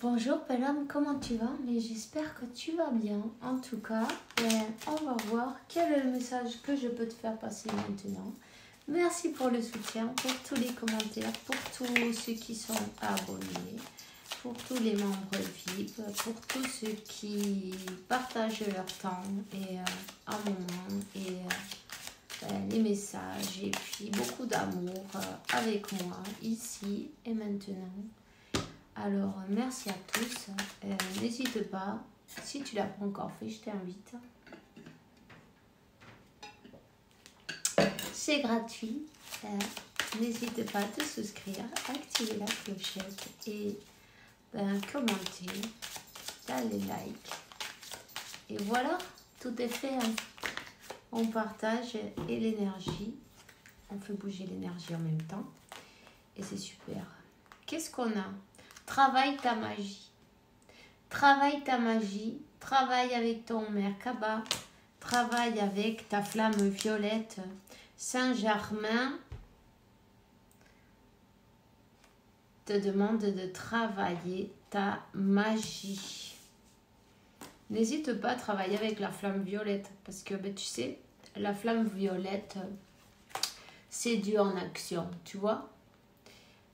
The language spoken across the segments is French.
Bonjour bel homme, comment tu vas? Mais j'espère que tu vas bien. En tout cas, on va voir quel est le message que je peux te faire passer maintenant. Merci pour le soutien, pour tous les commentaires, pour tous ceux qui sont abonnés, pour tous les membres VIP, pour tous ceux qui partagent leur temps et un moment et les messages et puis beaucoup d'amour avec moi ici et maintenant. Alors, merci à tous. N'hésite pas, si tu ne l'as pas encore fait, je t'invite. C'est gratuit. N'hésite pas à te souscrire, activer la clochette et commenter, d'aller like. Et voilà, tout est fait. On partage et l'énergie. On fait bouger l'énergie en même temps. Et c'est super. Qu'est-ce qu'on a? Travaille ta magie. Travaille ta magie. Travaille avec ton Merkaba. Travaille avec ta flamme violette. Saint-Germain te demande de travailler ta magie. N'hésite pas à travailler avec la flamme violette. Parce que tu sais, la flamme violette, c'est dû en action. Tu vois?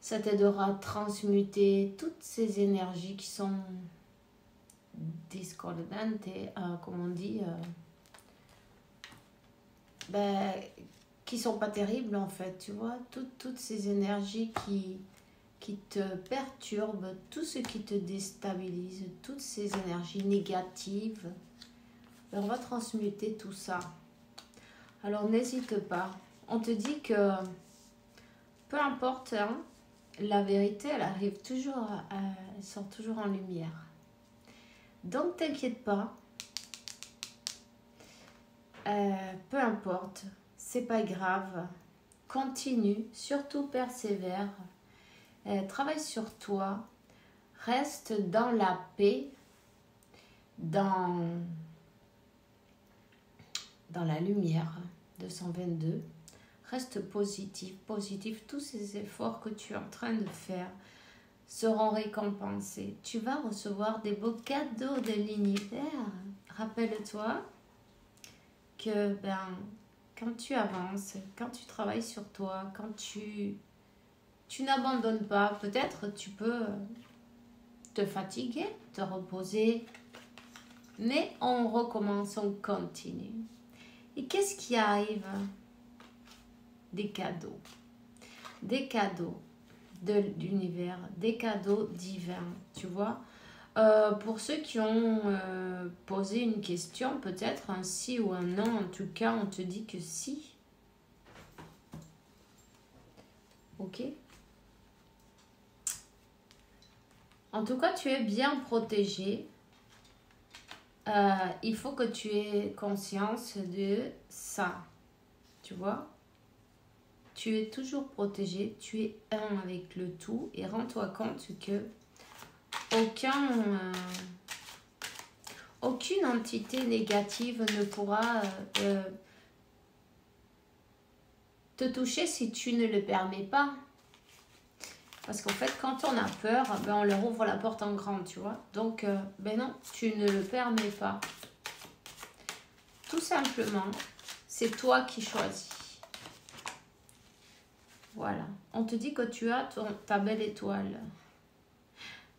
Ça t'aidera à transmuter toutes ces énergies qui sont discordantes et, comme on dit, qui sont pas terribles en fait, tu vois. Toutes ces énergies qui te perturbent, tout ce qui te déstabilise, toutes ces énergies négatives, on va transmuter tout ça. Alors n'hésite pas. On te dit que peu importe, la vérité, elle arrive toujours, elle sort toujours en lumière. Donc, t'inquiète pas. Peu importe, c'est pas grave. Continue, surtout persévère. Travaille sur toi. Reste dans la paix, dans la lumière de 122. Reste positif, positif. Tous ces efforts que tu es en train de faire seront récompensés. Tu vas recevoir des beaux cadeaux de l'univers. Rappelle-toi que quand tu avances, quand tu travailles sur toi, quand tu n'abandonnes pas, peut-être tu peux te fatiguer, te reposer, mais on recommence, on continue. Et qu'est-ce qui arrive? Des cadeaux de l'univers, des cadeaux divins, tu vois. Pour ceux qui ont posé une question, peut-être un si ou un non, en tout cas, on te dit que si. Ok. En tout cas, tu es bien protégé. Il faut que tu aies conscience de ça, tu vois. Tu es toujours protégé, tu es un avec le tout et rends-toi compte que aucune entité négative ne pourra te toucher si tu ne le permets pas. Parce qu'en fait, quand on a peur, on leur ouvre la porte en grand, tu vois. Donc, non, tu ne le permets pas. Tout simplement, c'est toi qui choisis. Voilà. On te dit que tu as ta belle étoile.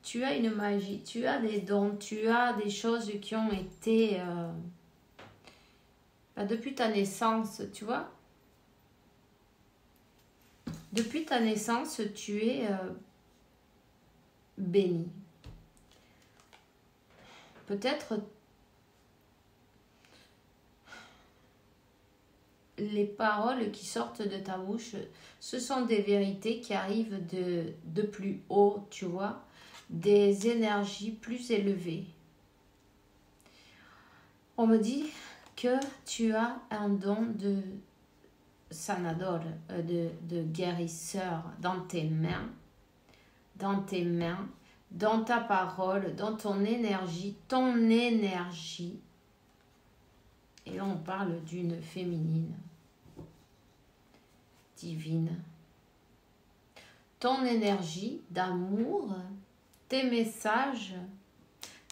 Tu as une magie, tu as des dons, tu as des choses qui ont été depuis ta naissance, tu vois. Depuis ta naissance, tu es béni. Peut-être les paroles qui sortent de ta bouche, ce sont des vérités qui arrivent de plus haut, tu vois, des énergies plus élevées. On me dit que tu as un don de sanador, de guérisseur dans tes mains, dans ta parole, dans ton énergie, Et là, on parle d'une féminine, divine. Ton énergie d'amour tes messages.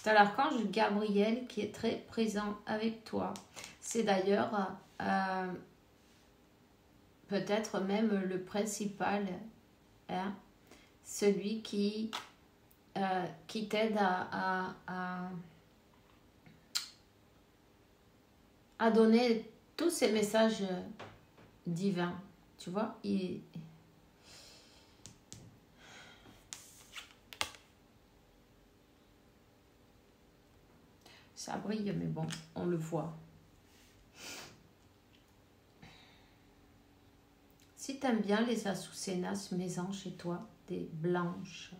Tu as l'archange Gabriel qui est très présent avec toi. C'est d'ailleurs peut-être même le principal, hein, celui qui t'aide à donner tous ces messages divins. Tu vois, ça brille, mais bon, on le voit. Si tu aimes bien les Azucenas, mets-en chez toi des blanches.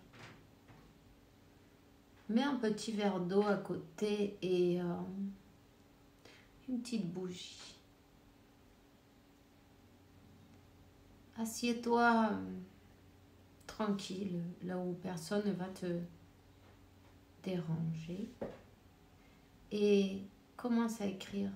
Mets un petit verre d'eau à côté et une petite bougie. Assieds-toi tranquille, là où personne ne va te déranger. Et commence à écrire.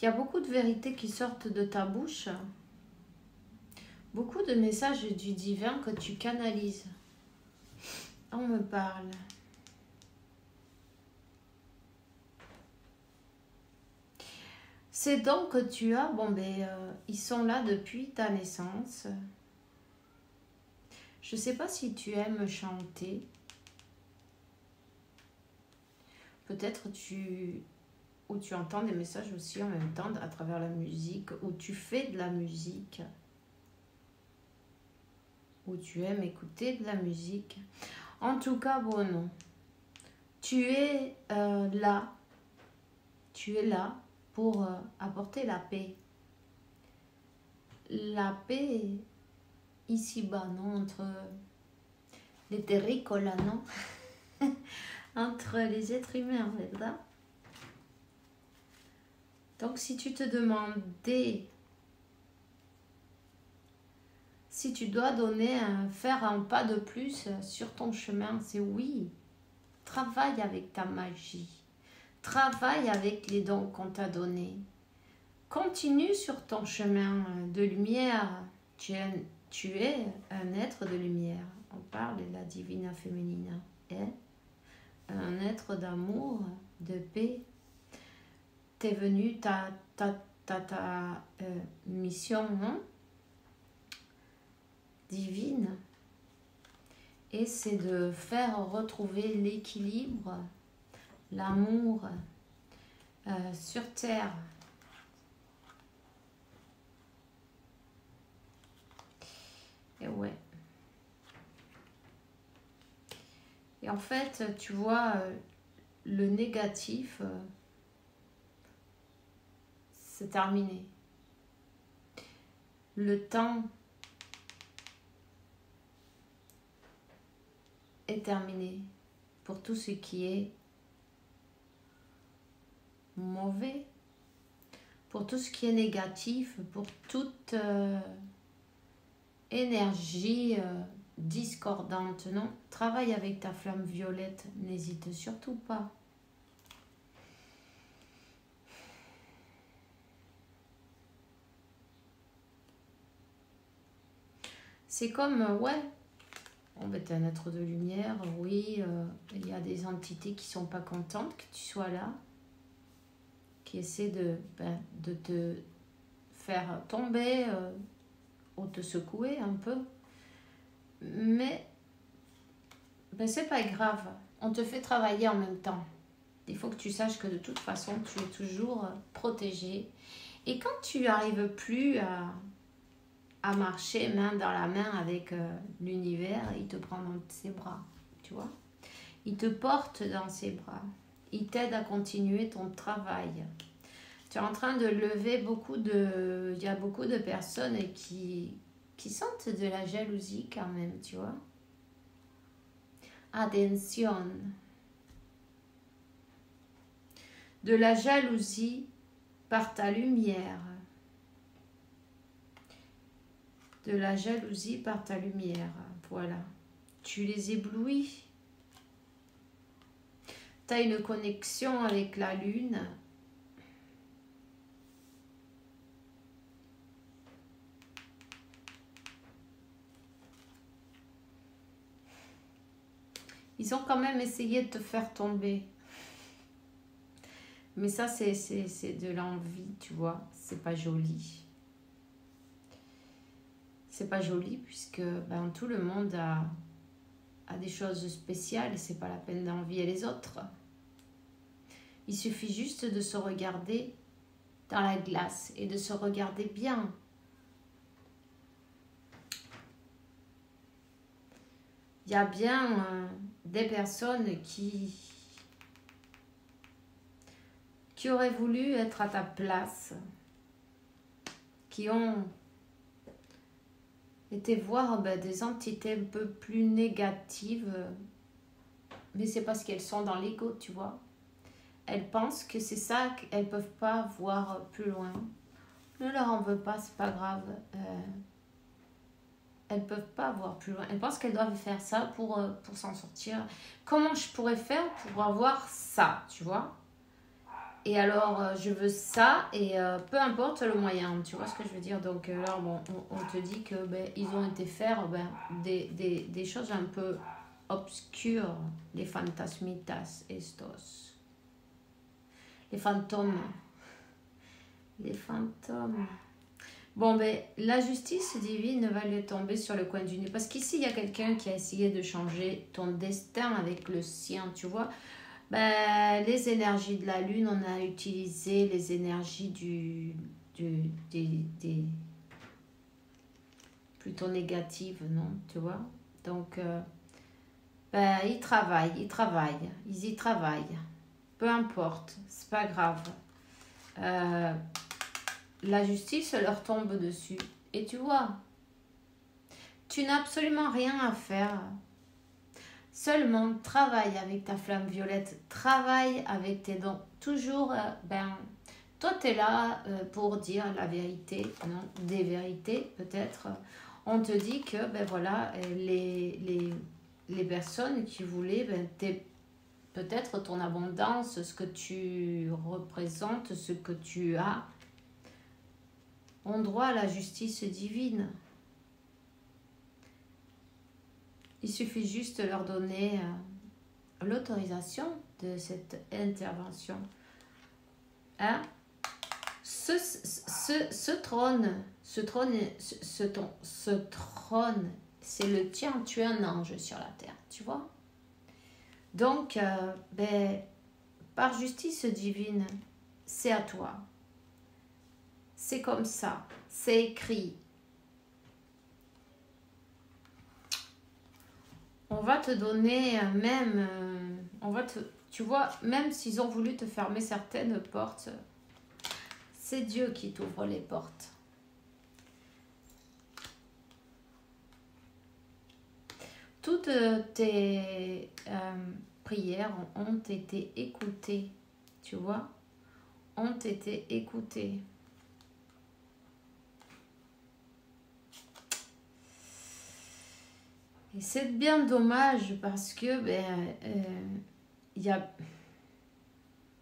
Il y a beaucoup de vérités qui sortent de ta bouche. Beaucoup de messages du divin que tu canalises. On me parle. Ces dons que tu as, ils sont là depuis ta naissance. Je ne sais pas si tu aimes chanter. Peut-être tu entends des messages aussi en même temps à travers la musique, ou tu fais de la musique, ou tu aimes écouter de la musique. En tout cas, non. Tu es là. Tu es là pour apporter la paix. La paix ici-bas, non? Entre les terricolas, non? Entre les êtres humains, ¿verdad? Donc, si tu te demandais si tu dois faire un pas de plus sur ton chemin, c'est oui. Travaille avec ta magie. Travaille avec les dons qu'on t'a donnés. Continue sur ton chemin de lumière. Tu es un être de lumière. On parle de la Divina Femenina. Un être d'amour, de paix. T'es venu, ta mission, non? Divine. Et c'est de faire retrouver l'équilibre, l'amour sur Terre. Et ouais. Et en fait, tu vois, le négatif, c'est terminé. Le temps est terminé pour tout ce qui est mauvais, pour tout ce qui est négatif, pour toute énergie discordante. Non, travaille avec ta flamme violette, n'hésite surtout pas. C'est comme, on est un être de lumière, oui, il y a des entités qui sont pas contentes que tu sois là, qui essaient de te faire tomber ou te secouer un peu. Mais c'est pas grave, on te fait travailler en même temps. Il faut que tu saches que de toute façon, tu es toujours protégé. Et quand tu n'arrives plus à marcher main dans la main avec l'univers, il te prend dans ses bras, tu vois. Il te porte dans ses bras. Il t'aide à continuer ton travail. Tu es en train de lever il y a beaucoup de personnes qui sentent de la jalousie quand même, tu vois. Attention. De la jalousie par ta lumière. de la jalousie par ta lumière. Voilà. Tu les éblouis. Tu as une connexion avec la lune. Ils ont quand même essayé de te faire tomber. Mais ça, c'est de l'envie, tu vois. C'est pas joli. C'est pas joli puisque ben, tout le monde a des choses spéciales. C'est pas la peine d'envier les autres. Il suffit juste de se regarder dans la glace et de se regarder bien. Il y a bien des personnes qui auraient voulu être à ta place, qui ont été voir des entités un peu plus négatives, mais c'est parce qu'elles sont dans l'ego, tu vois. Elles pensent que c'est ça, qu'elles ne peuvent pas voir plus loin. Ne leur en veux pas, c'est pas grave. Elles ne peuvent pas voir plus loin. Elles pensent qu'elles doivent faire ça pour s'en sortir. Comment je pourrais faire pour avoir ça, tu vois? Et alors, je veux ça et peu importe le moyen, tu vois ce que je veux dire? Donc là, bon, on te dit que ils ont été faire des choses un peu obscures. Les fantasmitas estos. Les fantômes. Les fantômes. Bon, la justice divine va lui tomber sur le coin du nez. Parce qu'ici, il y a quelqu'un qui a essayé de changer ton destin avec le sien, tu vois. Les énergies de la lune, on a utilisé les énergies des plutôt négatives, non, tu vois. Donc, ils y travaillent. Peu importe, c'est pas grave. La justice leur tombe dessus. Et tu vois, tu n'as absolument rien à faire. Seulement, travaille avec ta flamme violette. Travaille avec tes dons. Toujours, toi, tu es là pour dire la vérité. Non, des vérités, peut-être. On te dit que, voilà, les personnes qui voulaient, peut-être ton abondance, ce que tu représentes, ce que tu as, ont droit à la justice divine. Il suffit juste de leur donner l'autorisation de cette intervention. Hein? Ce trône, c'est le tien. Tu es un ange sur la terre, tu vois? Donc, par justice divine, c'est à toi. C'est comme ça, c'est écrit. On va te donner même, tu vois, même s'ils ont voulu te fermer certaines portes, c'est Dieu qui t'ouvre les portes. Toutes tes prières ont été écoutées, tu vois, ont été écoutées. Et c'est bien dommage parce que il y a...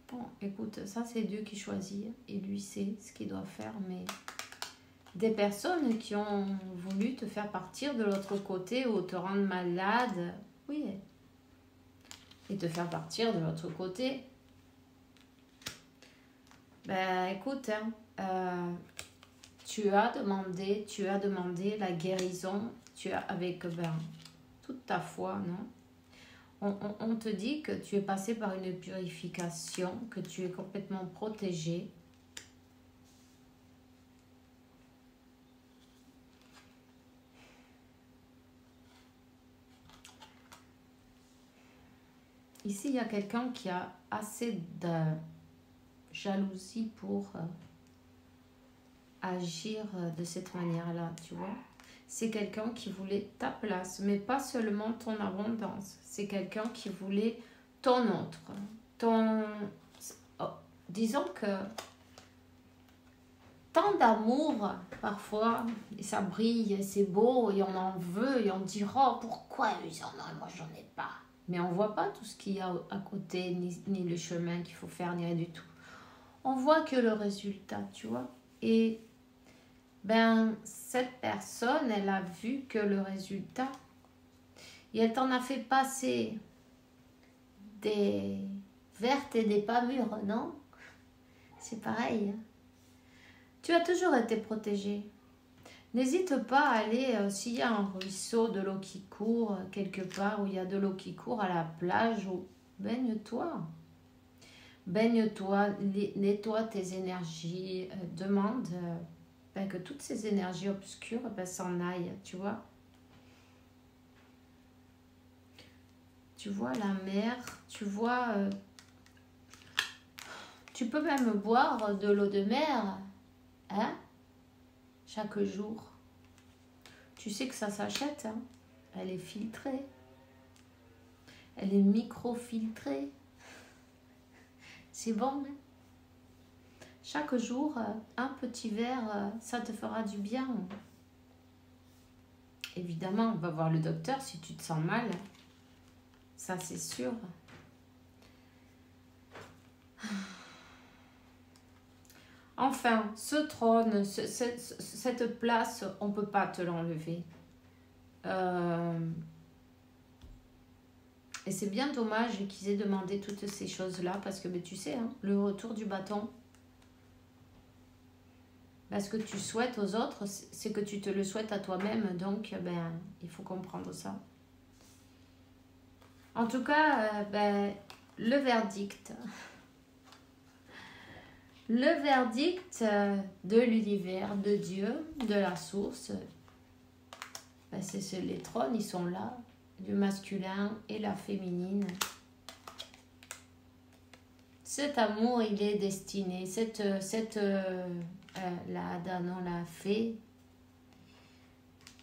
Bon, écoute, ça c'est Dieu qui choisit et lui sait ce qu'il doit faire, mais des personnes qui ont voulu te faire partir de l'autre côté ou te rendre malade, oui, et te faire partir de l'autre côté, écoute, tu as demandé la guérison, tu as avec toute ta foi, non? On te dit que tu es passé par une purification, que tu es complètement protégé. Ici, il y a quelqu'un qui a assez de jalousie pour agir de cette manière-là, tu vois. C'est quelqu'un qui voulait ta place, mais pas seulement ton abondance. C'est quelqu'un qui voulait ton autre. Disons que tant d'amour parfois, et ça brille, et c'est beau, et on en veut, et on dit oh pourquoi ils en ont, moi j'en ai pas. Mais on voit pas tout ce qu'il y a à côté, ni le chemin qu'il faut faire, ni rien du tout. On voit que le résultat, tu vois. Et ben cette personne, elle a vu que le résultat, et elle t'en a fait passer des vertes et des pas mûres, non? C'est pareil. Tu as toujours été protégé. N'hésite pas à aller, s'il y a un ruisseau, de l'eau qui court, quelque part où il y a de l'eau qui court, à la plage, ou baigne-toi. Baigne-toi, nettoie tes énergies, demande que toutes ces énergies obscures s'en aillent, tu vois. Tu vois la mer, tu vois... tu peux même boire de l'eau de mer, hein, chaque jour. Tu sais que ça s'achète, hein. Elle est filtrée. Elle est micro-filtrée. C'est bon, hein. Chaque jour, un petit verre, ça te fera du bien. Évidemment, on va voir le docteur si tu te sens mal. Ça, c'est sûr. Enfin, ce trône, cette place, on ne peut pas te l'enlever. Et c'est bien dommage qu'ils aient demandé toutes ces choses-là, parce que tu sais, hein, le retour du bâton, ce que tu souhaites aux autres, c'est que tu te le souhaites à toi-même, donc il faut comprendre ça. En tout cas, le verdict. Le verdict de l'univers, de Dieu, de la source, les trônes, ils sont là, du masculin et la féminine. Cet amour, il est destiné, la fée,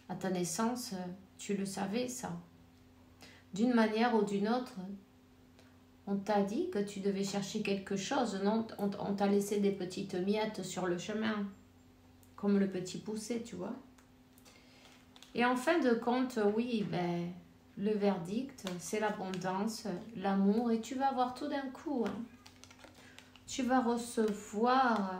à ta naissance, tu le savais ça. D'une manière ou d'une autre, on t'a dit que tu devais chercher quelque chose, non? On t'a laissé des petites miettes sur le chemin, comme le petit poussé, tu vois. Et en fin de compte, oui, le verdict, c'est l'abondance, l'amour, et tu vas voir tout d'un coup, hein, tu vas recevoir.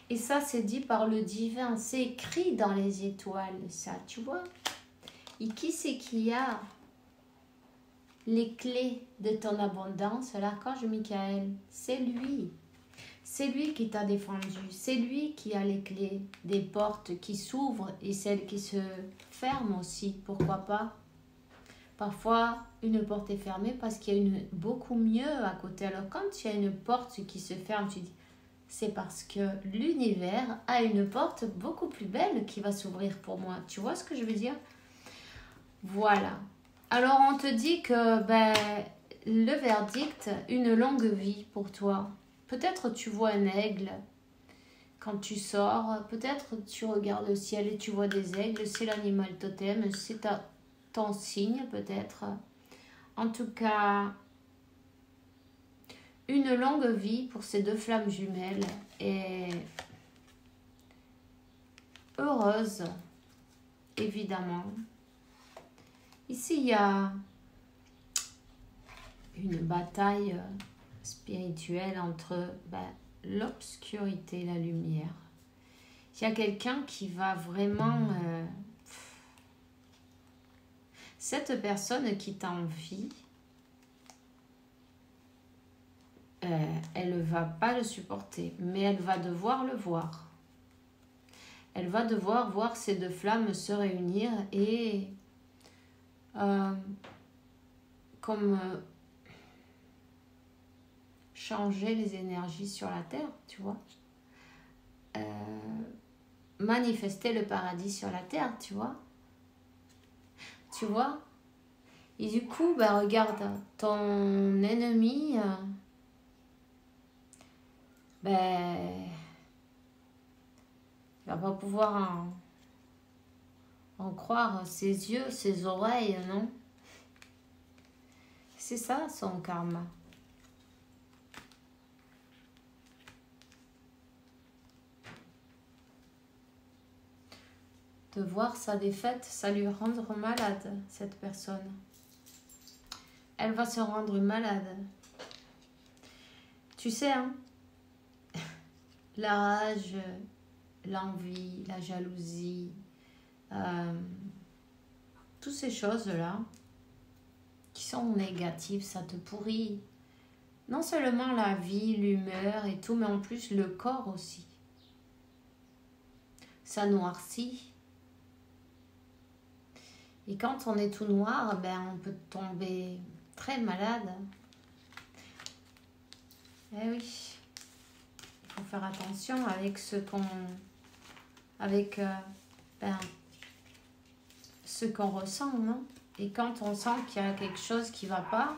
Et ça, c'est dit par le divin, c'est écrit dans les étoiles, ça, tu vois. Et qui c'est qui a les clés de ton abondance? L'archange Michael, c'est lui. C'est lui qui t'a défendu. C'est lui qui a les clés des portes qui s'ouvrent et celles qui se ferment aussi. Pourquoi pas? Parfois, une porte est fermée parce qu'il y a une beaucoup mieux à côté. Alors, quand il y a une porte qui se ferme, tu dis, c'est parce que l'univers a une porte beaucoup plus belle qui va s'ouvrir pour moi. Tu vois ce que je veux dire? Voilà. Alors, on te dit que le verdict, une longue vie pour toi. Peut-être tu vois un aigle quand tu sors. Peut-être tu regardes le ciel et tu vois des aigles. C'est l'animal totem. C'est ton signe peut-être. En tout cas, une longue vie pour ces deux flammes jumelles. Et heureuse, évidemment. Ici, il y a une bataille spirituelle entre l'obscurité et la lumière. Il y a quelqu'un qui va vraiment... cette personne qui t'envie, elle ne va pas le supporter, mais elle va devoir le voir. Elle va devoir voir ces deux flammes se réunir et... comme changer les énergies sur la terre, tu vois. Manifester le paradis sur la terre, tu vois. Tu vois. Et du coup, regarde, ton ennemi, il va pas pouvoir en croire ses yeux, ses oreilles, non? C'est ça son karma. de voir sa défaite, ça lui rendre malade, cette personne. Elle va se rendre malade. Tu sais, hein, la rage, l'envie, la jalousie, toutes ces choses-là qui sont négatives, ça te pourrit non seulement la vie, l'humeur et tout, mais en plus le corps aussi. Ça noircit. Et quand on est tout noir, ben on peut tomber très malade. Eh oui, il faut faire attention avec ce qu'on, avec ce qu'on ressent, non? Et quand on sent qu'il y a quelque chose qui ne va pas,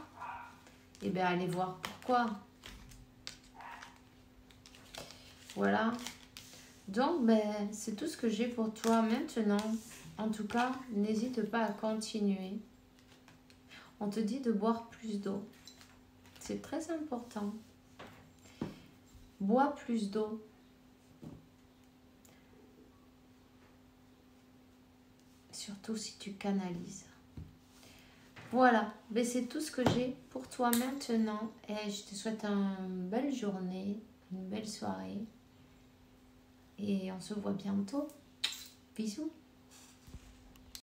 eh bien allez voir pourquoi. Voilà. Donc ben c'est tout ce que j'ai pour toi maintenant. En tout cas, n'hésite pas à continuer. On te dit de boire plus d'eau. C'est très important. Bois plus d'eau. Surtout si tu canalises. Voilà, ben c'est tout ce que j'ai pour toi maintenant. Et je te souhaite une belle journée, une belle soirée. Et on se voit bientôt. Bisous.